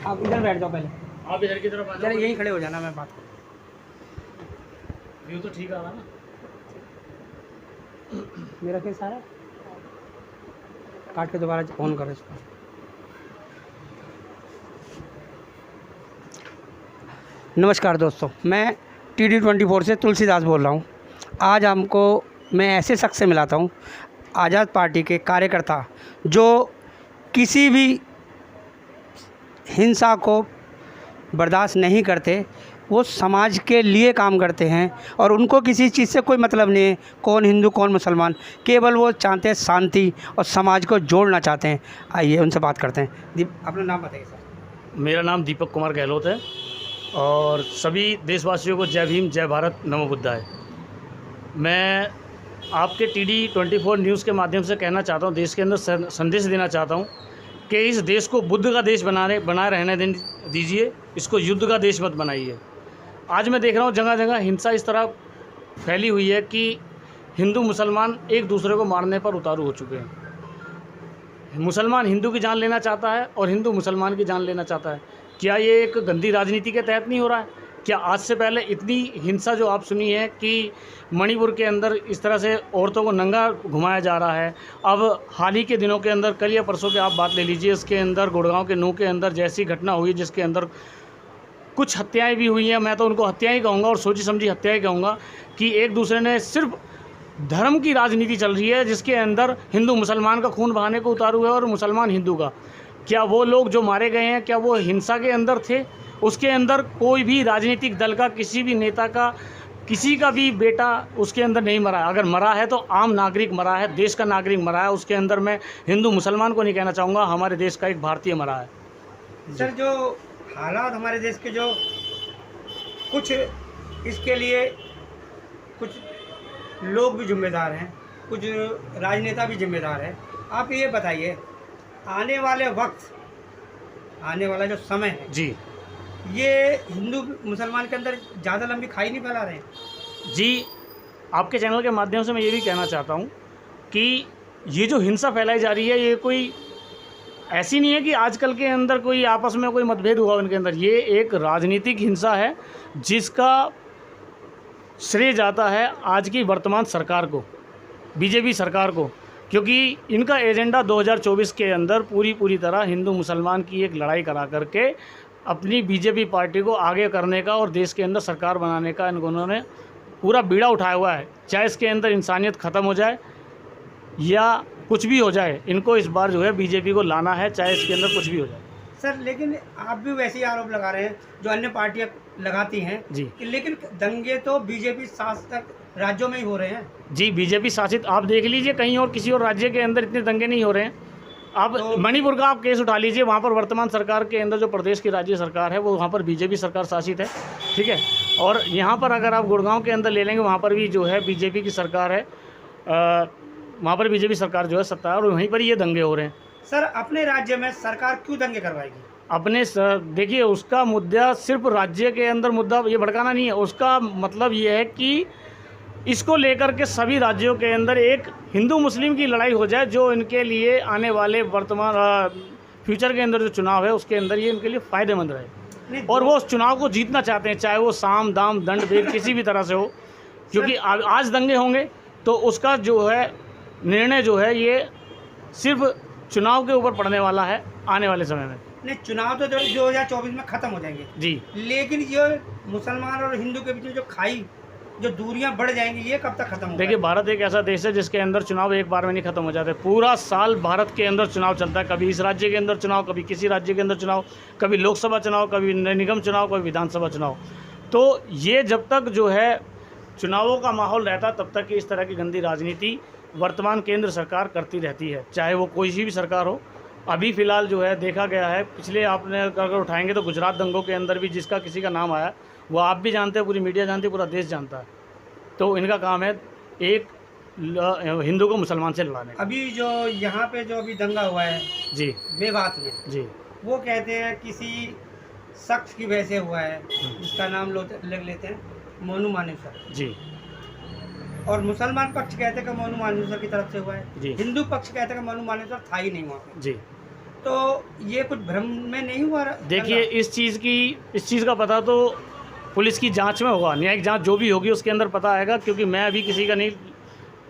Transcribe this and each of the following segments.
आप इधर बैठ जाओ पहले, आप इधर की तरफ आ जाओ। चलो यहीं खड़े हो जाना, मैं बात करूँ। व्यू तो ठीक आ रहा ना। मेरा केस आ रहा है, काट के दोबारा ऑन करो इसको। नमस्कार दोस्तों, मैं TD24 से तुलसीदास बोल रहा हूँ। आज मैं ऐसे शख्स से मिलाता हूँ, आज़ाद पार्टी के कार्यकर्ता, जो किसी भी हिंसा को बर्दाश्त नहीं करते। वो समाज के लिए काम करते हैं और उनको किसी चीज़ से कोई मतलब नहीं है, कौन हिंदू कौन मुसलमान, केवल वो चाहते हैं शांति और समाज को जोड़ना चाहते हैं। आइए उनसे बात करते हैं। अपना नाम बताइए सर। मेरा नाम दीपक कुमार गहलोत है और सभी देशवासियों को जय भीम, जय भारत, नमो बुद्धाय। मैं आपके TD24 न्यूज़ के माध्यम से कहना चाहता हूँ, देश के अंदर संदेश देना चाहता हूँ कि इस देश को बुद्ध का देश बनाए रहने दीजिए, इसको युद्ध का देश मत बनाइए। आज मैं देख रहा हूँ जगह जगह हिंसा इस तरह फैली हुई है कि हिंदू मुसलमान एक दूसरे को मारने पर उतारू हो चुके हैं। मुसलमान हिंदू की जान लेना चाहता है और हिंदू मुसलमान की जान लेना चाहता है। क्या ये एक गंदी राजनीति के तहत नहीं हो रहा है? क्या आज से पहले इतनी हिंसा जो आप सुनी है कि मणिपुर के अंदर इस तरह से औरतों को नंगा घुमाया जा रहा है। अब हाल ही के दिनों के अंदर, कल या परसों की आप बात ले लीजिए, इसके अंदर गुड़गांव के नूह के अंदर जैसी घटना हुई जिसके अंदर कुछ हत्याएं भी हुई हैं। मैं तो उनको हत्याएं ही कहूँगा और सोची समझी हत्याएं कहूँगा कि एक दूसरे ने सिर्फ धर्म की राजनीति चल रही है जिसके अंदर हिंदू मुसलमान का खून बहाने को उतारू है और मुसलमान हिंदू का। क्या वो लोग जो मारे गए हैं क्या वो हिंसा के अंदर थे? उसके अंदर कोई भी राजनीतिक दल का, किसी भी नेता का, किसी का भी बेटा उसके अंदर नहीं मरा है। अगर मरा है तो आम नागरिक मरा है, देश का नागरिक मरा है। उसके अंदर मैं हिंदू मुसलमान को नहीं कहना चाहूँगा, हमारे देश का एक भारतीय मरा है। सर, जो हालात हमारे देश के, जो कुछ इसके लिए कुछ लोग भी जिम्मेदार हैं, कुछ राजनेता भी जिम्मेदार है। आप ये बताइए, आने वाला जो समय है जी, ये हिंदू मुसलमान के अंदर ज़्यादा लंबी खाई नहीं फैला रहे हैं? जी, आपके चैनल के माध्यम से मैं ये भी कहना चाहता हूँ कि ये जो हिंसा फैलाई जा रही है ये कोई ऐसी नहीं है कि आजकल के अंदर कोई आपस में कोई मतभेद हुआ उनके अंदर। ये एक राजनीतिक हिंसा है जिसका श्रेय जाता है आज की वर्तमान सरकार को, बीजेपी सरकार को, क्योंकि इनका एजेंडा 2024 के अंदर पूरी तरह हिंदू मुसलमान की एक लड़ाई करा करके अपनी बीजेपी पार्टी को आगे करने का और देश के अंदर सरकार बनाने का इन्होंने पूरा बीड़ा उठाया हुआ है। चाहे इसके अंदर इंसानियत ख़त्म हो जाए या कुछ भी हो जाए, इनको इस बार जो है बीजेपी को लाना है, चाहे इसके अंदर कुछ भी हो जाए। सर, लेकिन आप भी वैसे ही आरोप लगा रहे हैं जो अन्य पार्टियां लगाती हैं जी, लेकिन दंगे तो बीजेपी शासित राज्यों में ही हो रहे हैं। जी, बीजेपी शासित आप देख लीजिए, कहीं और किसी और राज्य के अंदर इतने दंगे नहीं हो रहे हैं। आप तो मणिपुर का आप केस उठा लीजिए, वहाँ पर वर्तमान सरकार के अंदर जो प्रदेश की राज्य सरकार है वो वहाँ पर बीजेपी सरकार शासित है, ठीक है। और यहाँ पर अगर आप गुड़गांव के अंदर ले लेंगे, वहाँ पर भी जो है बीजेपी की सरकार है, वहाँ पर बीजेपी सरकार जो है सत्ता है और वहीं पर ये दंगे हो रहे हैं। सर, अपने राज्य में सरकार क्यों दंगे करवाएगी? अपने देखिए, उसका मुद्दा सिर्फ राज्य के अंदर मुद्दा ये भड़काना नहीं है। उसका मतलब ये है कि इसको लेकर के सभी राज्यों के अंदर एक हिंदू मुस्लिम की लड़ाई हो जाए, जो इनके लिए आने वाले वर्तमान फ्यूचर के अंदर जो चुनाव है उसके अंदर ये इनके लिए फ़ायदेमंद रहे। और वो उस चुनाव को जीतना चाहते हैं, चाहे वो साम दाम दंड भेद किसी भी तरह से हो, क्योंकि आज दंगे होंगे तो उसका जो है निर्णय जो है ये सिर्फ चुनाव के ऊपर पड़ने वाला है आने वाले समय में। नहीं, चुनाव तो 2024 में ख़त्म हो जाएंगे जी, लेकिन ये मुसलमान और हिंदू के बीच में जो खाई, जो दूरियां बढ़ जाएंगी, ये कब तक खत्म होगा? देखिए, भारत एक ऐसा देश है जिसके अंदर चुनाव एक बार में नहीं खत्म हो जाते। पूरा साल भारत के अंदर चुनाव चलता है। कभी इस राज्य के अंदर चुनाव, कभी किसी राज्य के अंदर चुनाव, कभी लोकसभा चुनाव, कभी निगम चुनाव, कभी विधानसभा चुनाव। तो ये जब तक जो है चुनावों का माहौल रहता तब तक इस तरह की गंदी राजनीति वर्तमान केंद्र सरकार करती रहती है, चाहे वो कोई सी भी सरकार हो। अभी फ़िलहाल जो है देखा गया है, पिछले आपने अगर उठाएंगे तो गुजरात दंगों के अंदर भी जिसका किसी का नाम आया वो आप भी जानते हैं, पूरी मीडिया जानती है, पूरा देश जानता है। तो इनका काम है एक हिंदू को मुसलमान से लड़ाने। अभी जो यहाँ पे जो अभी दंगा हुआ है जी, मेवात में, जी, वो कहते हैं किसी शख्स की वजह से हुआ है जिसका नाम ले लेते हैं मोनू मानेसर जी, और मुसलमान पक्ष कहते हैं कि मोनू मानेसर की तरफ से हुआ है। जी, हिंदू पक्ष कहते हैं कि मोनू मानेसर था ही नहीं वहाँ पे। जी। तो ये कुछ भ्रम में नहीं हुआ? देखिए, इस चीज़ का पता तो पुलिस की जांच में होगा, न्यायिक जांच जो भी होगी उसके अंदर पता आएगा, क्योंकि मैं अभी किसी का नहीं,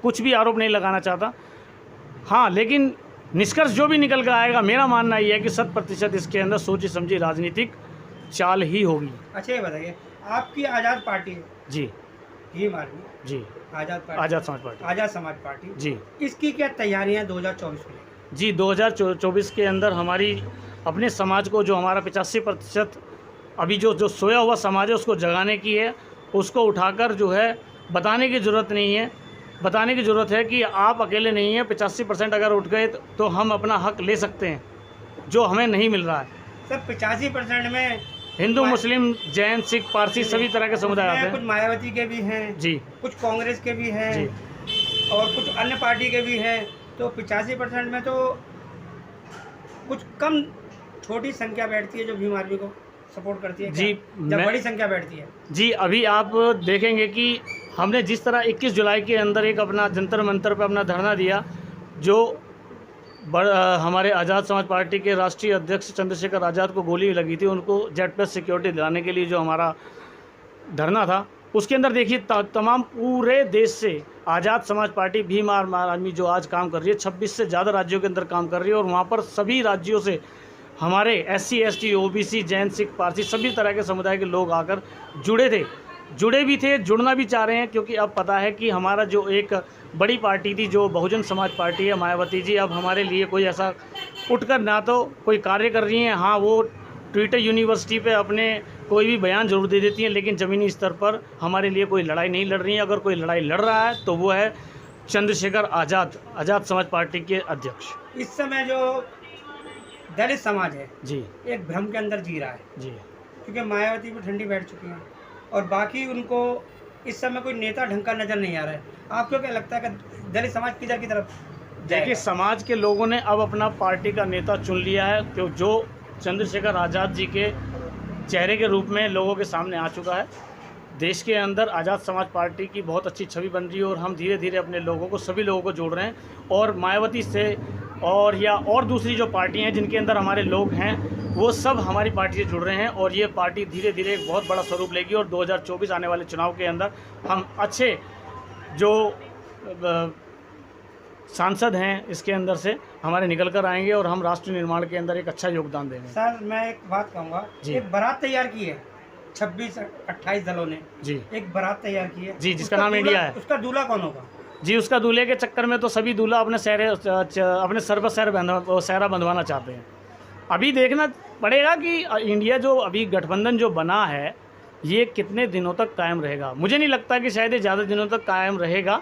कुछ भी आरोप नहीं लगाना चाहता। हाँ, लेकिन निष्कर्ष जो भी निकल कर आएगा, मेरा मानना ये है कि 100% इसके अंदर सोची समझी राजनीतिक चाल ही होगी। अच्छा, ये बताइए, आपकी आज़ाद पार्टी जी भीम आर्मी, जी आज़ाद पार्टी, आज़ाद समाज पार्टी, आज़ाद समाज पार्टी जी इसकी क्या तैयारियां 2024 में? जी 2024 के अंदर हमारी अपने समाज को, जो हमारा 85% अभी जो सोया हुआ समाज है उसको जगाने की है। उसको उठाकर जो है बताने की ज़रूरत नहीं है, बताने की ज़रूरत है कि आप अकेले नहीं हैं। 85% अगर उठ गए तो हम अपना हक ले सकते हैं जो हमें नहीं मिल रहा है। सर 85% में हिंदू, मुस्लिम, जैन, सिख, पारसी सभी तरह के समुदाय आते हैं। कुछ मायावती के भी हैं जी, कुछ कांग्रेस के भी हैं जी, और कुछ अन्य पार्टी के भी हैं। तो 85% में तो कुछ कम छोटी संख्या बैठती है जो भीम आर्मी को सपोर्ट करती है। जी, जब बड़ी संख्या बैठती है। जी, अभी आप देखेंगे कि हमने जिस तरह 21 जुलाई के अंदर एक अपना जंतर मंतर पर अपना धरना दिया, जो हमारे आज़ाद समाज पार्टी के राष्ट्रीय अध्यक्ष चंद्रशेखर आज़ाद को गोली लगी थी, उनको जेड+ सिक्योरिटी दिलाने के लिए जो हमारा धरना था, उसके अंदर देखिए तमाम पूरे देश से आज़ाद समाज पार्टी भीम आर्मी जो आज काम कर रही है, 26 से ज़्यादा राज्यों के अंदर काम कर रही है। और वहाँ पर सभी राज्यों से हमारे SC, ST, OBC, Jain, Sikh, Parsi सभी तरह के समुदाय के लोग आकर जुड़े भी थे, जुड़ना भी चाह रहे हैं। क्योंकि अब पता है कि हमारा जो एक बड़ी पार्टी थी, जो बहुजन समाज पार्टी है, मायावती जी, अब हमारे लिए कोई ऐसा उठकर ना तो कोई कार्य कर रही हैं। हाँ, वो ट्विटर यूनिवर्सिटी पे अपने कोई भी बयान जरूर दे देती हैं, लेकिन ज़मीनी स्तर पर हमारे लिए कोई लड़ाई नहीं लड़ रही है। अगर कोई लड़ाई लड़ रहा है तो वो है चंद्रशेखर आज़ाद समाज पार्टी के अध्यक्ष। इस समय जो दलित समाज है जी, एक भ्रम के अंदर जी रहा है, जी, क्योंकि मायावती भी ठंडी बैठ चुकी हैं और बाकी उनको इस समय कोई नेता ढंग का नज़र नहीं आ रहा है। आपको क्या लगता है कि दलित समाज किधर की तरफ देखिए, जाएगा? समाज के लोगों ने अब अपना पार्टी का नेता चुन लिया है, जो चंद्रशेखर आज़ाद जी के चेहरे के रूप में लोगों के सामने आ चुका है। देश के अंदर आज़ाद समाज पार्टी की बहुत अच्छी छवि बन रही है और हम धीरे धीरे अपने लोगों को, सभी लोगों को जोड़ रहे हैं। और मायावती से और दूसरी जो पार्टियां हैं जिनके अंदर हमारे लोग हैं, वो सब हमारी पार्टी से जुड़ रहे हैं। और ये पार्टी धीरे धीरे एक बहुत बड़ा स्वरूप लेगी और 2024 आने वाले चुनाव के अंदर हम अच्छे जो सांसद हैं इसके अंदर से हमारे निकल कर आएंगे और हम राष्ट्र निर्माण के अंदर एक अच्छा योगदान देंगे। सर मैं एक बात कहूँगा, एक बारात तैयार की है 26-28 दलों ने जी, एक बारात तैयार की है जी, जिसका नाम इंडिया है। उसका दूल्हा कौन होगा? जी, उसका दूल्हे के चक्कर में तो सभी दूल्हा अपने सर पर सहरा बंधवाना चाहते हैं। अभी देखना पड़ेगा कि इंडिया जो अभी गठबंधन जो बना है ये कितने दिनों तक कायम रहेगा। मुझे नहीं लगता कि शायद ये ज़्यादा दिनों तक कायम रहेगा,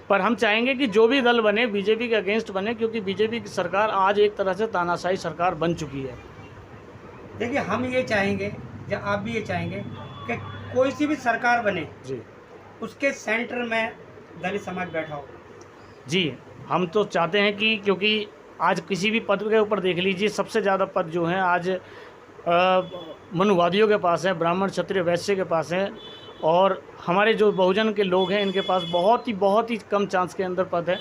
पर हम चाहेंगे कि जो भी दल बने बीजेपी के अगेंस्ट बने, क्योंकि बीजेपी की सरकार आज एक तरह से तानाशाही सरकार बन चुकी है। देखिए, हम ये चाहेंगे या आप भी ये चाहेंगे कि कोई सी भी सरकार बने जी, उसके सेंटर में दलित समाज बैठा हो। जी, हम तो चाहते हैं कि, क्योंकि आज किसी भी पद के ऊपर देख लीजिए, सबसे ज़्यादा पद जो हैं आज मनुवादियों के पास है, ब्राह्मण, क्षत्रिय, वैश्य के पास है। और हमारे जो बहुजन के लोग हैं इनके पास बहुत ही कम चांस के अंदर पद है,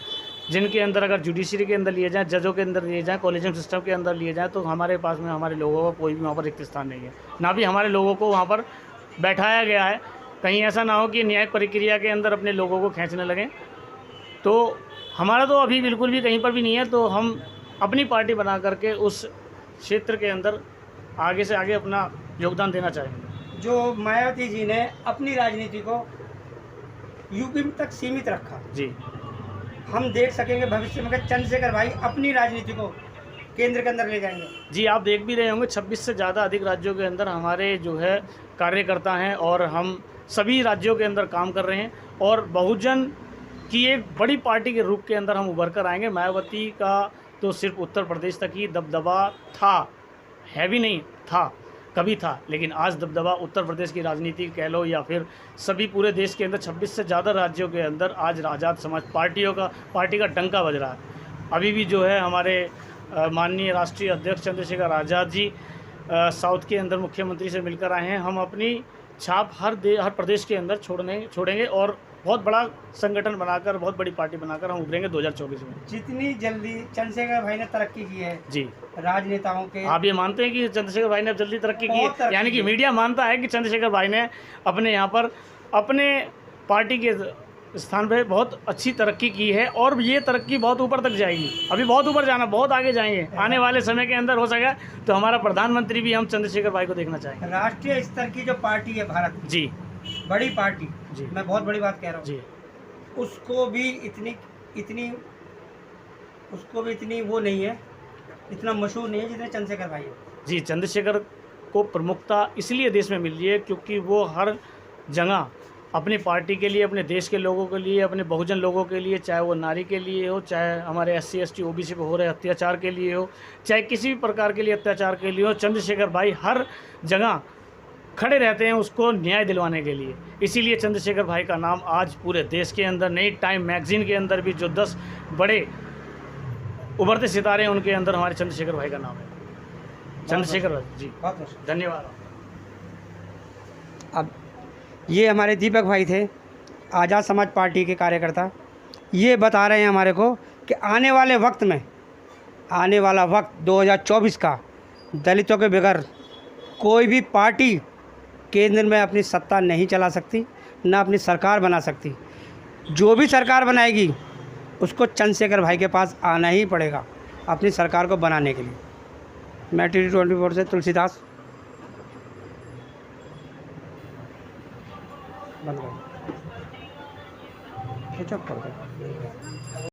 जिनके अंदर अगर जुडिशरी के अंदर लिए जाएँ, जजों के अंदर लिए जाएँ, कॉलेजियम सिस्टम के अंदर लिए जाएँ, तो हमारे पास में हमारे लोगों का कोई भी वहाँ पर रिक्त स्थान नहीं है। ना भी हमारे लोगों को वहाँ पर बैठाया गया है। कहीं ऐसा ना हो कि न्यायिक प्रक्रिया के अंदर अपने लोगों को खींचने लगें। तो हमारा तो अभी बिल्कुल भी कहीं पर भी नहीं है। तो हम अपनी पार्टी बना करके उस क्षेत्र के अंदर आगे से आगे अपना योगदान देना चाहेंगे। जो मायावती जी ने अपनी राजनीति को यूपी तक सीमित रखा जी, हम देख सकेंगे भविष्य में कि चंद्रशेखर भाई अपनी राजनीति को केंद्र के अंदर ले जाएंगे। जी, आप देख भी रहे होंगे 26 से ज़्यादा अधिक राज्यों के अंदर हमारे जो है कार्यकर्ता हैं और हम सभी राज्यों के अंदर काम कर रहे हैं और बहुजन की एक बड़ी पार्टी के रूप के अंदर हम उभर कर आएंगे। मायावती का तो सिर्फ उत्तर प्रदेश तक ही दबदबा था, है भी नहीं था, कभी था, लेकिन आज दबदबा उत्तर प्रदेश की राजनीति कह लो या फिर सभी पूरे देश के अंदर 26 से ज़्यादा राज्यों के अंदर आज आज़ाद समाज पार्टी का डंका बज रहा है। अभी भी जो है हमारे माननीय राष्ट्रीय अध्यक्ष चंद्रशेखर आज़ाद जी साउथ के अंदर मुख्यमंत्री से मिलकर आए हैं। हम अपनी छाप हर प्रदेश के अंदर छोड़ेंगे और बहुत बड़ा संगठन बनाकर, बहुत बड़ी पार्टी बनाकर हम उभरेंगे 2024 में। जितनी जल्दी चंद्रशेखर भाई ने तरक्की की है जी, राजनेताओं के, आप ये मानते हैं कि चंद्रशेखर भाई ने अब जल्दी तरक्की की बहुत है? यानी कि मीडिया मानता है कि चंद्रशेखर भाई ने अपने यहाँ पर अपने पार्टी के स्थान पे बहुत अच्छी तरक्की की है और ये तरक्की बहुत ऊपर तक जाएगी। अभी बहुत ऊपर जाना, बहुत आगे जाएंगे। आने वाले समय के अंदर हो सका तो हमारा प्रधानमंत्री भी हम चंद्रशेखर भाई को देखना चाहेंगे। राष्ट्रीय स्तर की जो पार्टी है भारत, जी बड़ी पार्टी जी, मैं बहुत बड़ी बात कह रहा हूँ जी उसको भी इतनी वो नहीं है, इतना मशहूर नहीं है जितने चंद्रशेखर भाई है। जी, चंद्रशेखर को प्रमुखता इसलिए देश में मिल रही है क्योंकि वो हर जगह अपनी पार्टी के लिए, अपने देश के लोगों के लिए, अपने बहुजन लोगों के लिए, चाहे वो नारी के लिए हो, चाहे हमारे SC ST OBC पे हो रहे अत्याचार के लिए हो, चाहे किसी भी प्रकार के लिए अत्याचार के लिए हो, चंद्रशेखर भाई हर जगह खड़े रहते हैं उसको न्याय दिलवाने के लिए। इसीलिए चंद्रशेखर भाई का नाम आज पूरे देश के अंदर, नई टाइम मैगजीन के अंदर भी जो 10 बड़े उभरते सितारे हैं उनके अंदर हमारे चंद्रशेखर भाई का नाम है। चंद्रशेखर भाई जी, बहुत धन्यवाद। अब ये हमारे दीपक भाई थे, आज़ाद समाज पार्टी के कार्यकर्ता। ये बता रहे हैं हमारे को कि आने वाला वक्त 2024 का दलितों के बगैर कोई भी पार्टी केंद्र में अपनी सत्ता नहीं चला सकती, ना अपनी सरकार बना सकती। जो भी सरकार बनाएगी उसको चंद्रशेखर भाई के पास आना ही पड़ेगा अपनी सरकार को बनाने के लिए। मैं TD 24 से तुलसीदास, बंद कर दो।